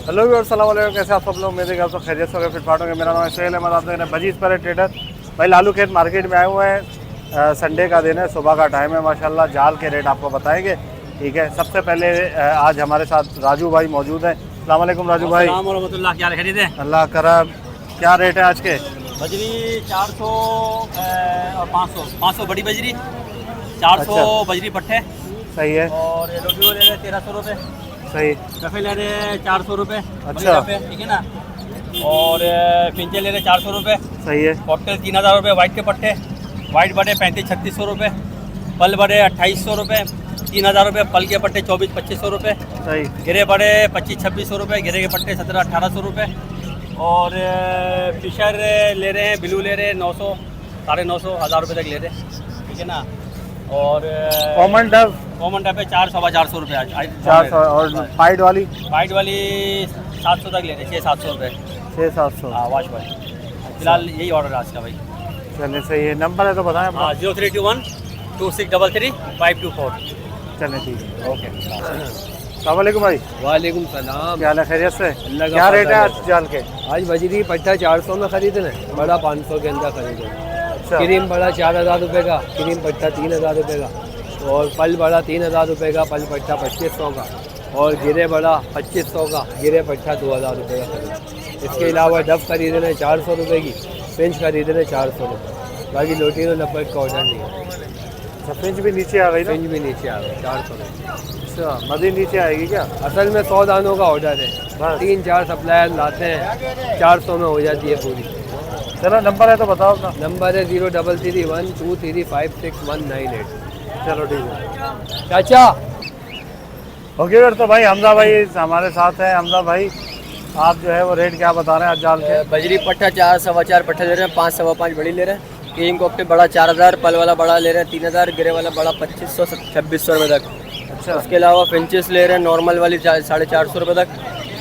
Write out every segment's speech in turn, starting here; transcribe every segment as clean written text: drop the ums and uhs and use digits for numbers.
Hello viewers, अस्सलाम वालेकुम। कैसे आप सब लोग? उम्मीद है कि आप सब खैरियत से होंगे, फिट फाट होंगे। मेरा नाम है सोहेल अहमद, आप देख रहे हैं बजीज पर ट्रेडर। भाई लालू खेत मार्केट में आए हुए हैं। संडे का दिन है, सुबह का टाइम है। माशाल्लाह जाल के रेट आपको बताएंगे। ठीक है, सबसे पहले आज हमारे साथ राजू भाई मौजूद हैं। अस्सलाम वालेकुम राजू भाई। क्या खरीद है? अल्लाह करम। क्या रेट है आज के? बजरी 400 और 500 बड़ी बजरी, 400 अच्छा। बजरी पट्टे। सही है। और लोटियो ले रहे 1300 रुपये। सही। कफे ले रहे 400 रुपये। अच्छा। ठीक है ना। और पिंचे ले रहे 400 रुपये। सही है। कॉकटेल 3000 रुपये वाइट के पट्टे। वाइट बड़े 3500-3600 रुपये। पल बड़े 2800 रुपये। 3000 रुपये पल के पट्टे, 2400-2500 रुपये। सही। गिरे बड़े 2500-2600 रुपये। गिरे के पट्टे 1700-1800 रुपये। और फिशर ले रहे हैं, ब्लू ले रहे हैं 900, 950, 1000 रुपये तक ले रहे हैं। ठीक है ना। और कॉमन डब है 400-450 रुपये आज 400। और फाइट वाली? वाइट वाली 700 तक ले रहे हैं, 600-700 रुपये। 600-700। हाँ वाश भाई, फिलहाल यही ऑर्डर है आज का भाई। चलिए सही है। नंबर है तो बताएं अपना। हाँ 0321 2633 524। चलिए ठीक है, ओके। हाँ। वालेकुम भाई। वालेकुम सलाम। क्या हाल है? खैरियत से? अल्लाह का क्या रेट है फजल आज जाल के? आज बजरी पट्टा 400 में खरीदना है, बड़ा 500 के अंदर खरीदना। अच्छा। क्रीम बड़ा 4000 रुपये का, क्रीम पट्टा 3000 रुपये का, और पल बड़ा 3000 रुपये का, पल पट्टा 2500 का, और गिरे बड़ा 2500 का, गिरे पट्टा 2000 रुपये का खरीद। इसके अलावा डब खरीदना है 400 रुपये की, पिंच खरीदना है 400 रुपये। बाकी लोटी और लपेट का ऑर्डर नहीं है। अच्छा, पिंच भी नीचे आ गई ना? पिंच भी नीचे आ गया 400 रुपये। अच्छा, मदी नीचे आएगी क्या? असल में 100 दानों का ऑर्डर है, बस। 3-4 सप्लायर लाते हैं, 400 में हो जाती है पूरी। चलो नंबर है तो बताओ अपना। नंबर है 03312356 चलो ठीक है चाचा। ओके फिर तो भाई हमजा भाई हमारे साथ हैं। हमजा भाई, आप जो है वो रेट क्या बता रहे हैं आज जाल के? बजरी पट्टा 4 4.25 पट्टे ले रहे हैं, 5 5.25 बड़ी ले रहे हैं। क्रीम कॉकटेल बड़ा 4000, पल वाला बड़ा ले रहे हैं 3000, गिरे वाला बड़ा 2500-2600 रुपये तक। अच्छा। उसके अलावा फिंचेस ले रहे हैं नॉर्मल वाली 450 रुपये तक।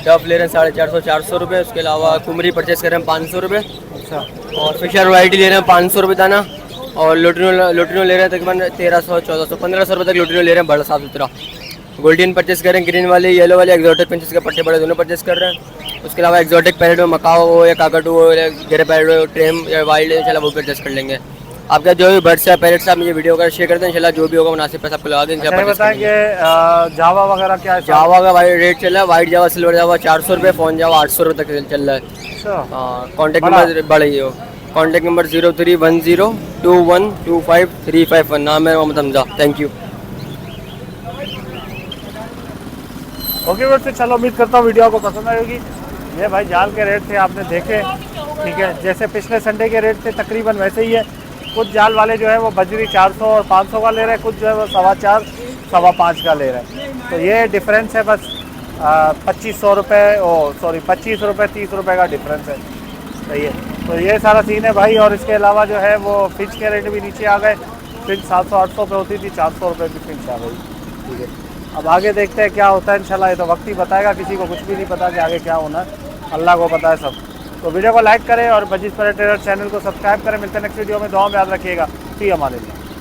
टफ ले रहे हैं 450-400 रुपये। उसके अलावा कुमरी परचेस कर रहे हैं 500 रुपये। अच्छा। और फिशर वाइट ले रहे हैं 500 रुपये दाना। और लोटिनो ले रहे हैं तकरीबन 1300-1400-1500 रुपये तक लोटिनो ले रहे हैं, बड़ा साफ सुथरा। गोल्डन परचेस कर रहे हैं, ग्रीन वाले येलो वाले एक्जॉटिक पिंचेस के पट्टे बड़े दोनों परचेस कर रहे हैं। उसके अलावा एक्जॉटिक पैरेट हो, मकाओ हो या काकटू हो या गिरे पैरेट हो, ट्रेम या वाइल्ड, चला वो परचेस कर लेंगे। आपका जो भी बर्ड्स है पैरेट्स आप मुझे वीडियो का शेयर करते हैं, इंशाल्लाह जो भी होगा मुनासिब पैसा आपको लगा देंगे। अच्छा, बताएं कि जावा वगैरह क्या है? जावा का भाई रेट चल रहा है, वाइट जावा सिल्वर जावा 400 रुपये, फोन जावा 800 रुपये तक चल रहा है। अच्छा। हाँ, कॉन्टैक्ट नंबर बढ़ी हो, कॉन्टैक्ट नंबर 031021253551। नाम है Mohammad Hamza. Thank you. Okay फिर चलो, उम्मीद करता हूँ वीडियो आपको पसंद आएगी। ये भाई जाल के रेट थे, आपने देखे। ठीक है, जैसे पिछले संडे के रेट थे तकरीबन वैसे ही है। कुछ जाल वाले जो है वो बजरी 400 और 500 का ले रहे हैं, कुछ जो है वो 4.25 5.25 का ले रहे हैं। तो ये डिफरेंस है बस 2500 रुपये, ओ सॉरी 25 रुपये 30 रुपये का डिफरेंस है। सही है। तो ये सारा सीन है भाई। और इसके अलावा जो है वो फिंच के रेट भी नीचे आ गए। फिंच 700-800 पे होती थी, 400 रुपये की फिंच आ गई। ठीक है, अब आगे देखते हैं क्या होता है इंशाल्लाह। ये तो वक्त ही बताएगा, किसी को कुछ भी नहीं पता कि आगे क्या होना है, अल्लाह को पता है सब। तो वीडियो को लाइक करें और बजीज पर ट्रेडर चैनल को सब्सक्राइब करें। मिलते हैं नेक्स्ट वीडियो में। दुआ में याद रखिएगा। फी अमान अल्लाह।